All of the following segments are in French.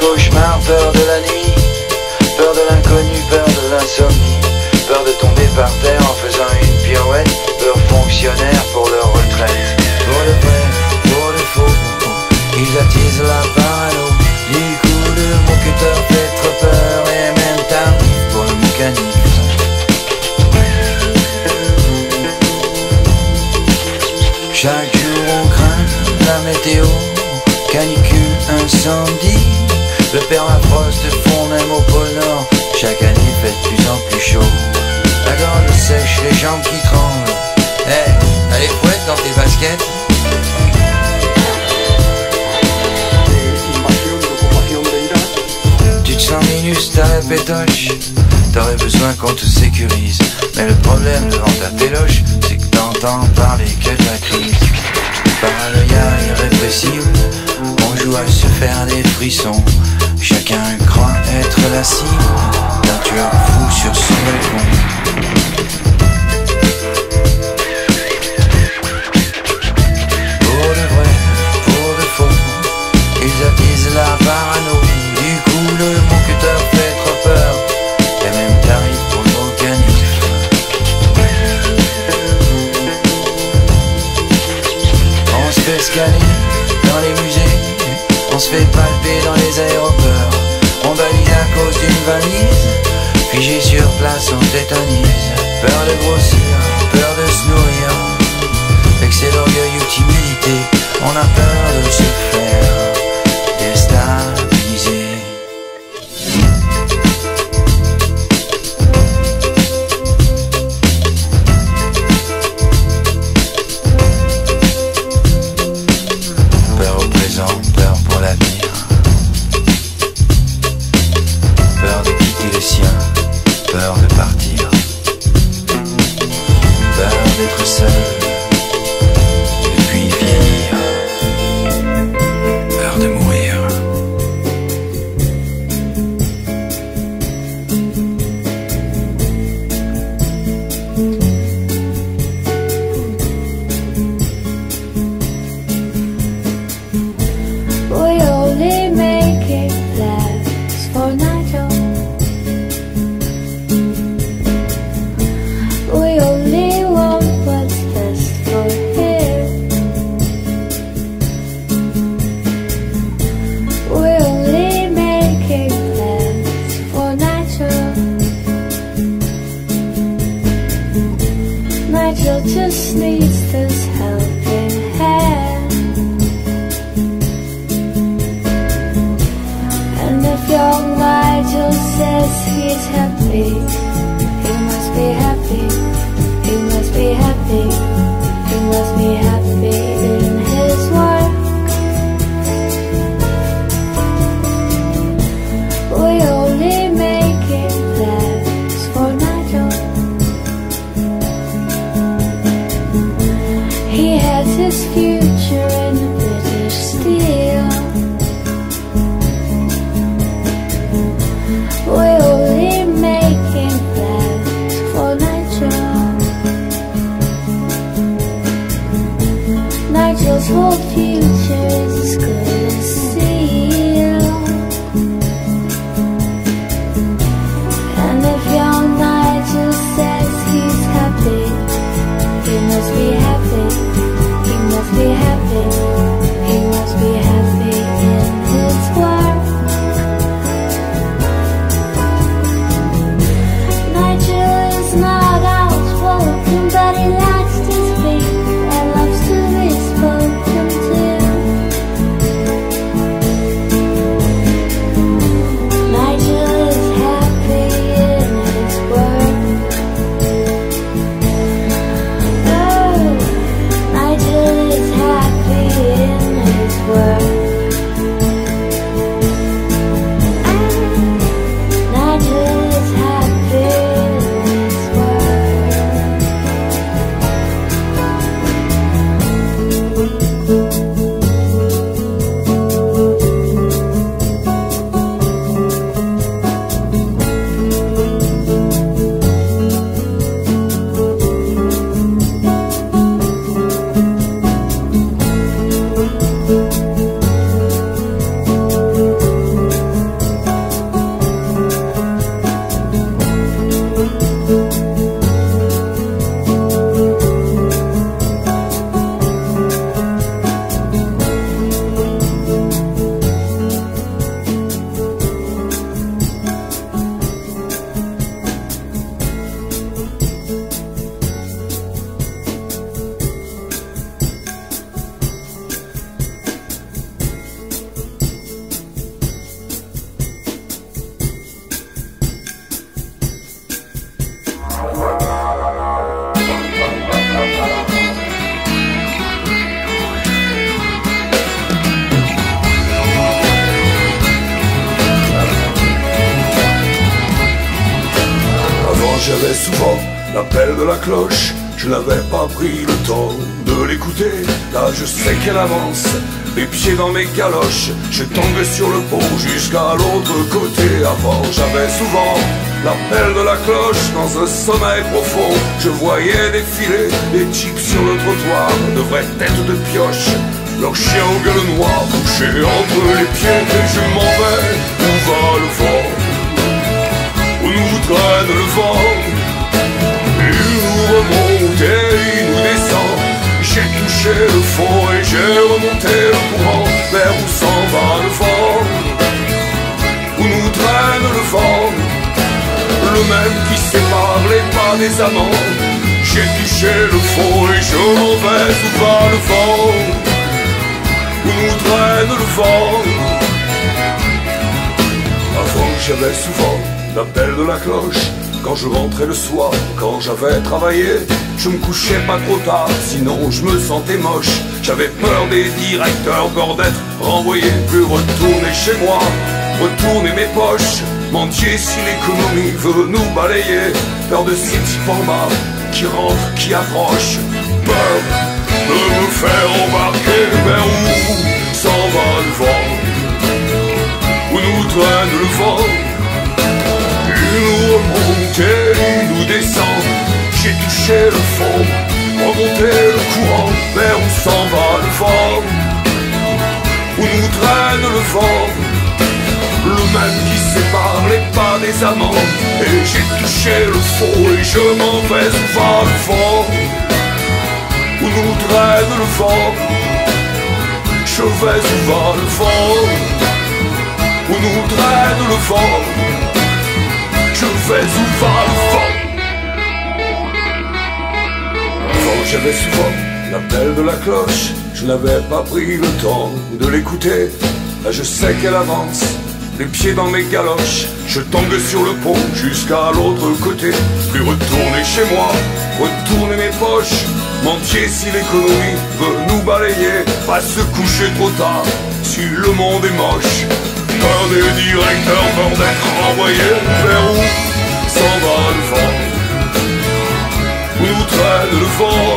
cauchemars, peur de la nuit, peur de l'inconnu, peur de l'insomnie, peur de tomber par terre en faisant une pirouette, peur fonctionnaire pour leur retraite. Pour le vrai, pour le faux, ils attisent la parano. Du coup le mot cutter fait trop peur et même tarif pour le mécanique. Chaque jour on craint la météo, canicule, incendie. Le permafrost fond même au pôle Nord. Chaque année fait de plus en plus chaud. La gorge sèche, les jambes qui tremblent. Hey, t'as les fouettes dans tes baskets? Tu te sens minus, t'as la pétoche. T'aurais besoin qu'on te sécurise. Mais le problème devant ta téloche, c'est que t'entends parler que de la crise. Paranoïa irrépressible, on joue à se faire des frissons. Chacun croit être la cible d'un tueur fou sur son balcon. Pour de vrai, pour de faux, ils attisent la parano. Du coup le mot cutter fait trop peur, et même tarif pour le mot canif. On se fait scanner dans les musées, on se fait palper dans les aéroports. On balise à cause d'une valise, figé sur place on tétanise. Peur de grossir, peur de se nourrir, excès d'orgueil ou timidité. On a peur de se faire déstabiliser. Peur au présent, peur pour l'avenir, peur de quitter les siens, peur de partir, peur d'être seul, et puis vieillir, peur de mourir. We only make it last for Nigel. We only want what's best for him. We only make it last for Nigel. Nigel just needs this helping hand. And if young Nigel says he's happy, he must be happy, he must be happy, he must be happy in his work. We only make it last for Nigel. He has his future in the British Steel. We only make it last for Nigel. j'avais souvent l'appel de la cloche, je n'avais pas pris le temps de l'écouter. Là je sais qu'elle avance, les pieds dans mes galoches, je tombe sur le pont jusqu'à l'autre côté. Avant j'avais souvent l'appel de la cloche, dans un sommeil profond je voyais défiler des types sur le trottoir, de vraies têtes de pioche, leurs chiens aux gueules noires couchés entre les pieds. Et je m'en vais, où va le vent, où nous traîne le vent. Il nous remonte et il nous descend. J'ai touché le fond et j'ai remonté le courant. Vers où s'en va le vent, où nous traîne le vent, le même qui sépare les pas des amants. J'ai touché le fond et je m'en vais, où va le vent, où nous traîne le vent. Avant j'avais souvent l'appel de la cloche, quand je rentrais le soir, quand j'avais travaillé, je me couchais pas trop tard, sinon je me sentais moche. J'avais peur des directeurs, peur d'être renvoyé, plus retourner chez moi, retourner mes poches, mendier si l'économie veut nous balayer. Peur de ces types en bas, qui rentrent, qui approchent, peur de me faire embarquer. Vers où s'en va le vent, où nous traîne le vent. Il nous remonte et il nous descend. J'ai touché le fond, remonté le courant. Vers où s'en va le vent, où nous traîne le vent, le même qui sépare les pas des amants. Et j'ai touché le fond et je m'en vais, où va le vent, où nous traîne le vent. Je vais, où va le vent, où nous traîne le vent. Je vais, où va le vent. Avant j'avais souvent l'appel de la cloche, je n'avais pas pris le temps de l'écouter. Là je sais qu'elle avance, les pieds dans mes galoches, je tombe sur le pont jusqu'à l'autre côté. Plus retourner chez moi, retourner mes poches, mendier si l'économie veut nous balayer. Pas se coucher trop tard si le monde est moche, peur des directeurs, peur d'être renvoyé. Vers où s'en va le vent, où nous traîne le vent.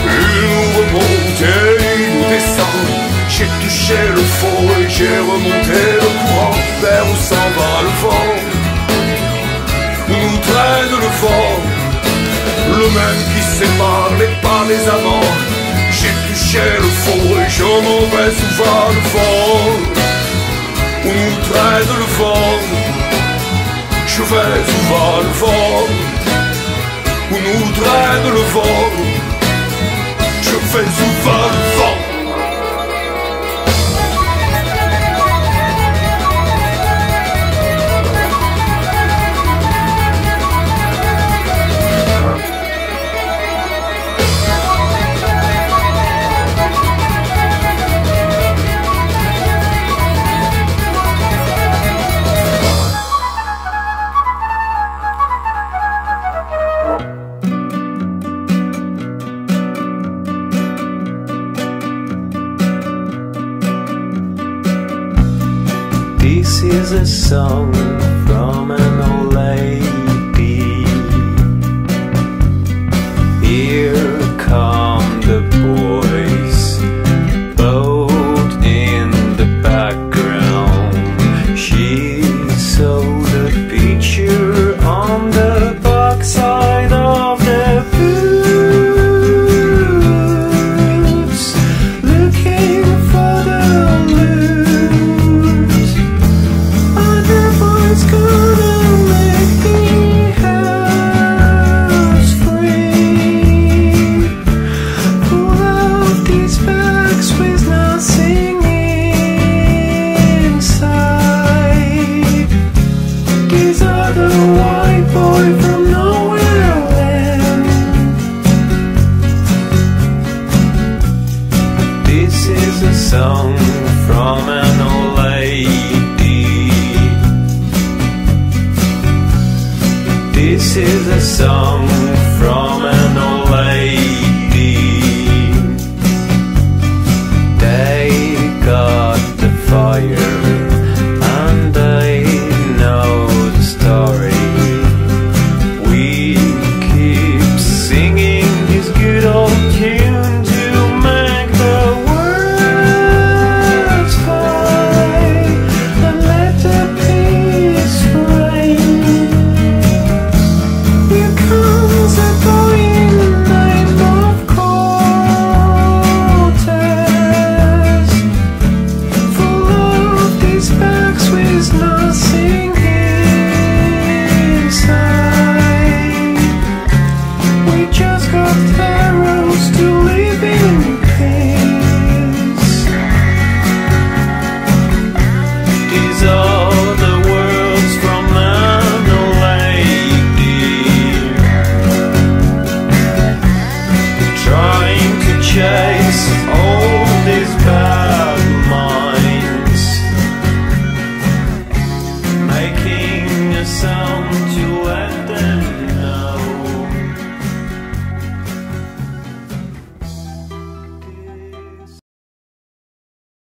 Il nous remonte et il nous descend. J'ai touché le fond et j'ai remonté le courant. Vers où s'en va le vent, où nous traîne le vent, le même qui sépare les pas des amants. J'ai touché le fond et je m'en vais, où va le vent, où nous traîne le vent. Je vais, où va le vent, où nous traîne le vent. Je vais, où va le vent. This is a song from